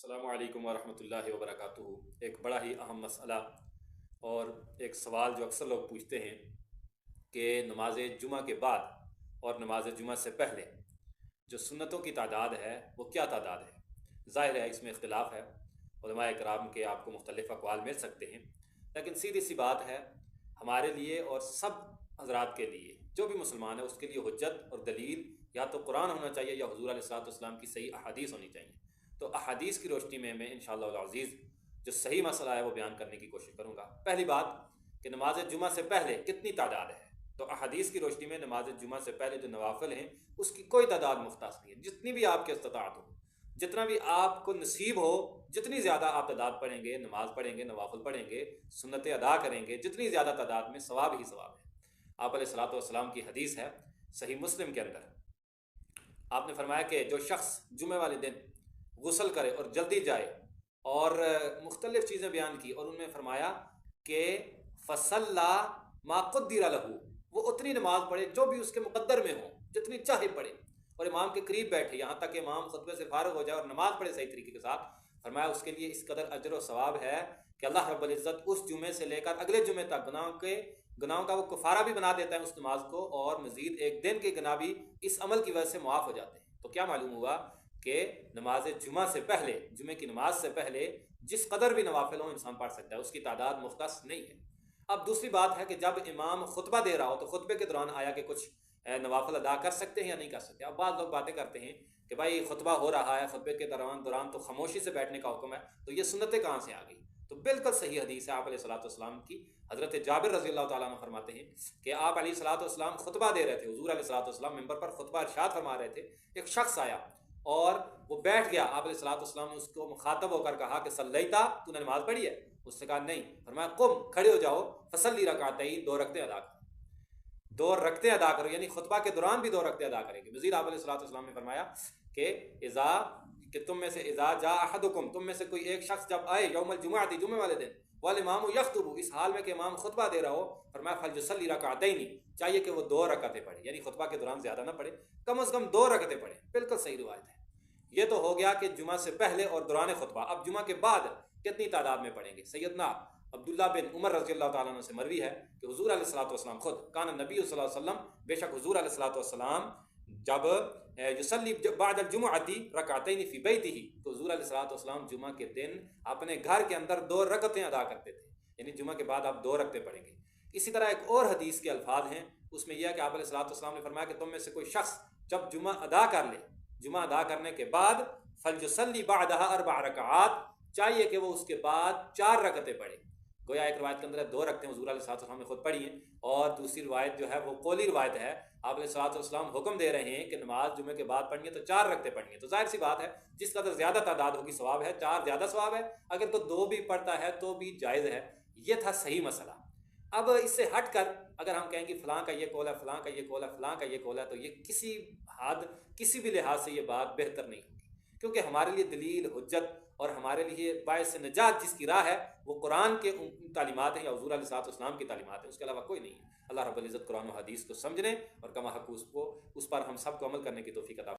السلام علیکم ورحمۃ اللہ وبرکاتہ۔ ایک بڑا ہی اہم مسئلہ اور ایک سوال جو اکثر لوگ پوچھتے ہیں کہ نماز جمعہ کے بعد اور نماز جمعہ سے پہلے جو سنتوں کی تعداد ہے وہ کیا تعداد ہے۔ ظاہر ہے اس میں اختلاف ہے، علماء کرام کے آپ کو مختلف اقوال مل سکتے ہیں، لیکن سیدھی سی بات ہے ہمارے لیے اور سب حضرات کے لیے جو بھی مسلمان ہے اس کے لیے حجت اور دلیل یا تو قرآن ہونا چاہیے یا حضور علیہ الصلوۃ والسلام کی صحیح احادیث ہونی چاہیے۔ تو احادیث کی روشنی میں انشاءاللہ العزیز جو صحیح مسئلہ ہے وہ بیان کرنے کی کوشش کروں گا۔ پہلی بات کہ نماز جمعہ سے پہلے کتنی تعداد ہے، تو احادیث کی روشنی میں نماز جمعہ سے پہلے جو نوافل ہیں اس کی کوئی تعداد مختص نہیں ہے، جتنی بھی آپ کے استطاعت ہو، جتنا بھی آپ کو نصیب ہو، جتنی زیادہ آپ تعداد پڑھیں گے، نماز پڑھیں گے، نوافل پڑھیں گے، سنتیں ادا کریں گے، جتنی زیادہ تعداد میں ثواب ہی ثواب ہے۔ آپ علیہ الصلوۃ والسلام کی حدیث ہے صحیح مسلم کے اندر، آپ نے فرمایا کہ جو شخص جمعے والے دن غسل کرے اور جلدی جائے، اور مختلف چیزیں بیان کی، اور ان میں فرمایا کہ فصلى ما قدر له، وہ اتنی نماز پڑھے جو بھی اس کے مقدر میں ہو، جتنی چاہے پڑھے، اور امام کے قریب بیٹھے یہاں تک کہ امام خطبے سے فارغ ہو جائے اور نماز پڑھے صحیح طریقے کے ساتھ۔ فرمایا اس کے لیے اس قدر اجر و ثواب ہے کہ اللہ رب العزت اس جمعے سے لے کر اگلے جمعے تک گناہوں کا وہ کفارہ بھی بنا دیتا ہے اس نماز کو، اور مزید ایک دن کے گناہ بھی اس عمل کی وجہ سے معاف ہو جاتے ہیں۔ تو کیا معلوم ہوا کہ نماز جمعہ سے پہلے، جمعے کی نماز سے پہلے جس قدر بھی نوافل ہوں انسان پڑھ سکتا ہے، اس کی تعداد مختص نہیں ہے۔ اب دوسری بات ہے کہ جب امام خطبہ دے رہا ہو تو خطبے کے دوران آیا کہ کچھ نوافل ادا کر سکتے ہیں یا نہیں کر سکتے۔ اب بعض لوگ باتیں کرتے ہیں کہ بھائی خطبہ ہو رہا ہے، خطبے کے دوران تو خاموشی سے بیٹھنے کا حکم ہے، تو یہ سنتیں کہاں سے آ گئی؟ تو بالکل صحیح حدیث ہے آپ علیہ الصلوۃ والسلام کی، حضرت جابر رضی اللہ تعالیٰ عنہ فرماتے ہیں کہ آپ علیہ الصلوۃ والسلام خطبہ دے رہے تھے، حضور علیہ الصلوۃ والسلام ممبر پر خطبہ ارشاد فرما رہے تھے، ایک شخص آیا اور وہ بیٹھ گیا، آپ علیہ الصلوۃ والسلام نے اس کو مخاطب ہو کر کہا کہ صلیتا، تو نے نماز پڑھی ہے؟ اس نے کہا نہیں۔ فرمایا قم، کھڑے ہو جاؤ، فصلی رکعتین، دو رکعتیں ادا کرو، دو رکعتیں ادا کرو، یعنی خطبہ کے دوران بھی دو رکعتیں ادا کریں گے۔ مزید آپ علیہ الصلوۃ والسلام نے فرمایا کہ تم میں سے اذا جاء احدکم، تم میں سے کوئی ایک شخص جب آئے یوم الجمعہ، جمعے والے دن، والامام یخطب، اس حال میں کہ امام خطبہ دے رہا ہو، فرمایا فلیصلی رکعتین، چاہیے کہ وہ دو رکعتیں پڑھے، یعنی خطبہ کے دوران زیادہ نہ پڑھے، کم از کم دو رکعتیں پڑھے۔ بالکل صحیح روایت ہے۔ یہ تو ہو گیا کہ جمعہ سے پہلے اور دوران خطبہ۔ اب جمعہ کے بعد کتنی تعداد میں پڑھیں گے؟ سیدنا عبداللہ بن عمر رضی اللہ تعالیٰ عنہ سے مروی ہے کہ حضور علیہ الصلوۃ والسلام خود، کان نبی صلی اللہ علیہ وسلم، بے شک حضور علیہ الصلوۃ والسلام جب یصلی بعد الجمعۃ رکعتین فی بیتہ، تو حضور علیہ الصلوۃ والسلام جمعہ کے دن اپنے گھر کے اندر دو رکعتیں ادا کرتے تھے، یعنی جمعہ کے بعد آپ دو رکعتیں پڑھیں گے۔ اسی طرح ایک اور حدیث کے الفاظ ہیں، اس میں یہ ہے کہ آپ علیہ الصلوۃ والسلام نے فرمایا کہ تم میں سے کوئی شخص جب جمعہ ادا کر لے، جمعہ ادا کرنے کے بعد فلیصلی بعدها اربع رکعات، چاہیے کہ وہ اس کے بعد چار رکعتیں پڑھے۔ گویا ایک روایت کے اندر دو رکعتیں حضور علیہ الصلوۃ والسلام نے خود پڑھی ہیں، اور دوسری روایت جو ہے وہ قولی روایت ہے، آپ علیہ الصلوۃ والسلام حکم دے رہے ہیں کہ نماز جمعے کے بعد پڑھنی ہے تو چار رکعتیں پڑھنی ہے۔ تو ظاہر سی بات ہے جس قدر زیادہ تعداد ہوگی ثواب ہے، چار زیادہ ثواب ہے، اگر تو دو بھی پڑھتا ہے تو بھی جائز ہے۔ یہ تھا صحیح مسئلہ۔ اب اس سے ہٹ کر اگر ہم کہیں کہ فلاں کا یہ قول ہے، فلاں کا یہ قول ہے، فلاں کا یہ قول ہے، تو یہ کسی بھی لحاظ سے یہ بات بہتر نہیں ہوگی، کیونکہ ہمارے لیے دلیل، حجت اور ہمارے لیے باعث نجات جس کی راہ ہے وہ قرآن کے تعلیمات ہیں یا حضور علیہ الصلوۃ والسلام کی تعلیمات ہیں، اس کے علاوہ کوئی نہیں ہے۔ اللہ رب العزت قرآن و حدیث کو سمجھنے اور کما حق اس پر ہم سب کو عمل کرنے کی توفیق عطا